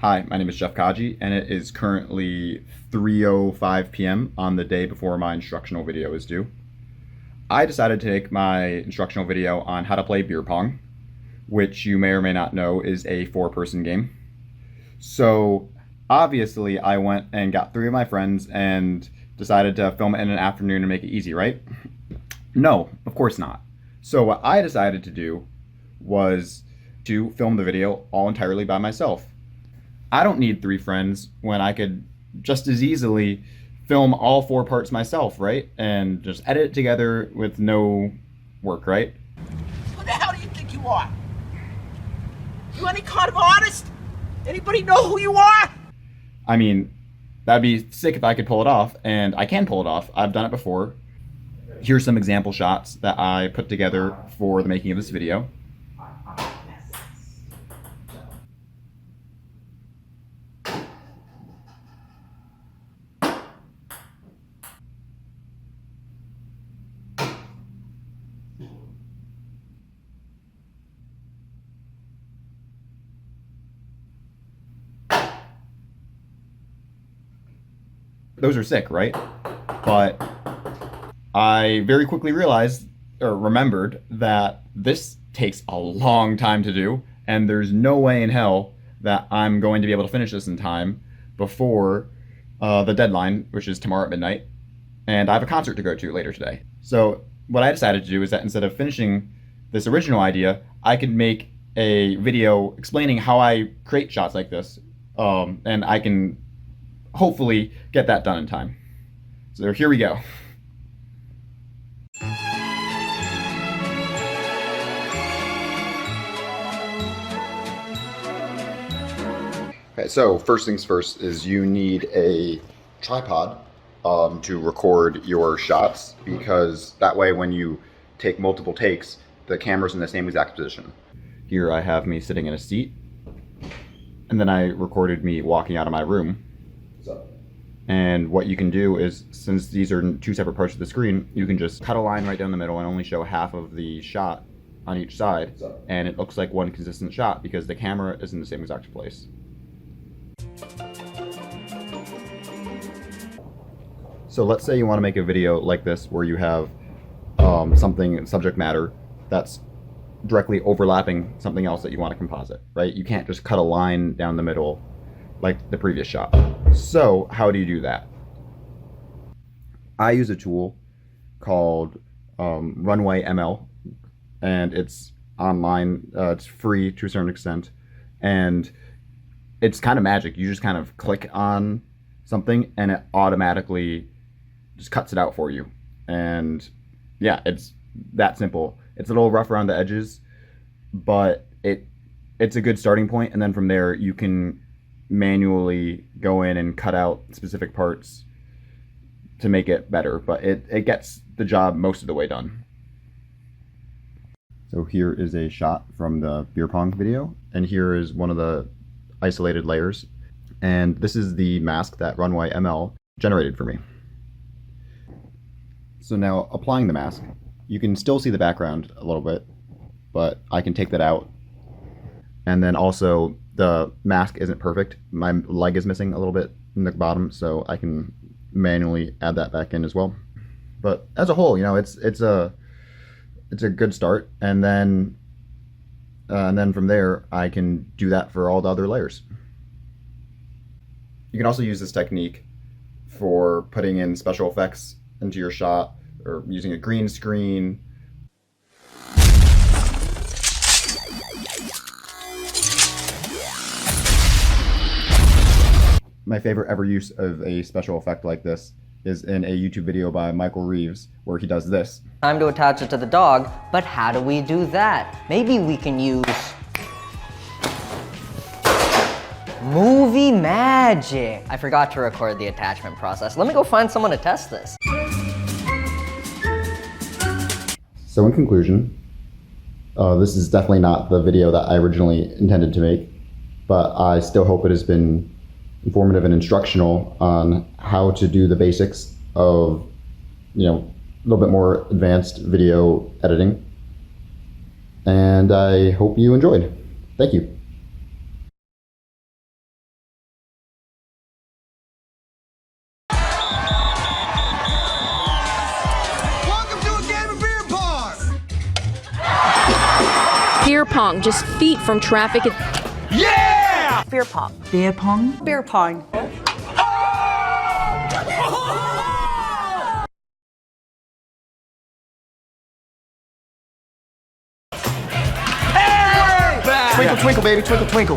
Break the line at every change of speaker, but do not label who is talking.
Hi, my name is Jeff Kaji, and it is currently 3:05 p.m. on the day before my instructional video is due. I decided to make my instructional video on how to play beer pong, which you may or may not know is a four-person game. So obviously I went and got three of my friends and decided to film it in an afternoon and make it easy, right? No, of course not. So what I decided to do was to film the video all entirely by myself. I don't need three friends when I could just as easily film all four parts myself, right? And just edit it together with no work, right?
Who the hell do you think you are? You any kind of artist? Anybody know who you are?
I mean, that'd be sick if I could pull it off, and I can pull it off. I've done it before. Here's some example shots that I put together for the making of this video. Those are sick, right? But I very quickly realized or remembered that this takes a long time to do, and there's no way in hell that I'm going to be able to finish this in time before the deadline, which is tomorrow at midnight, and I have a concert to go to later today. So what I decided to do is that instead of finishing this original idea, I could make a video explaining how I create shots like this, and I can hopefully get that done in time. So here we go. Okay, so first things first is you need a tripod to record your shots, because that way when you take multiple takes, the camera's in the same exact position. Here I have me sitting in a seat, and then I recorded me walking out of my room. And what you can do is, since these are two separate parts of the screen, you can just cut a line right down the middle and only show half of the shot on each side, and it looks like one consistent shot because the camera is in the same exact place. So let's say you want to make a video like this where you have subject matter that's directly overlapping something else that you want to composite, right? You can't just cut a line down the middle like the previous shot. So how do you do that? I use a tool called Runway ML, and it's online. It's free to a certain extent, and it's kind of magic. You just kind of click on something and it automatically just cuts it out for you. And yeah, it's that simple. It's a little rough around the edges, but it's a good starting point, and then from there you can manually go in and cut out specific parts to make it better, but it gets the job most of the way done. So here is a shot from the beer pong video, and here is one of the isolated layers, and this is the mask that Runway ML generated for me. So now applying the mask, you can still see the background a little bit, but I can take that out. And then also the mask isn't perfect. My leg is missing a little bit in the bottom, so I can manually add that back in as well. But as a whole, you know, it's a good start. And then from there, I can do that for all the other layers. You can also use this technique for putting in special effects into your shot, or using a green screen. My favorite ever use of a special effect like this is in a YouTube video by Michael Reeves, where he does this.
Time to attach it to the dog, but how do we do that? Maybe we can use movie magic. I forgot to record the attachment process. Let me go find someone to test this.
So in conclusion, this is definitely not the video that I originally intended to make, but I still hope it has been informative and instructional on how to do the basics of, you know, a little bit more advanced video editing. And I hope you enjoyed. Thank you.
beer pong, just feet from traffic.
Beer pong.
Beer pong?
Beer pong.
Twinkle, twinkle, baby, twinkle, twinkle.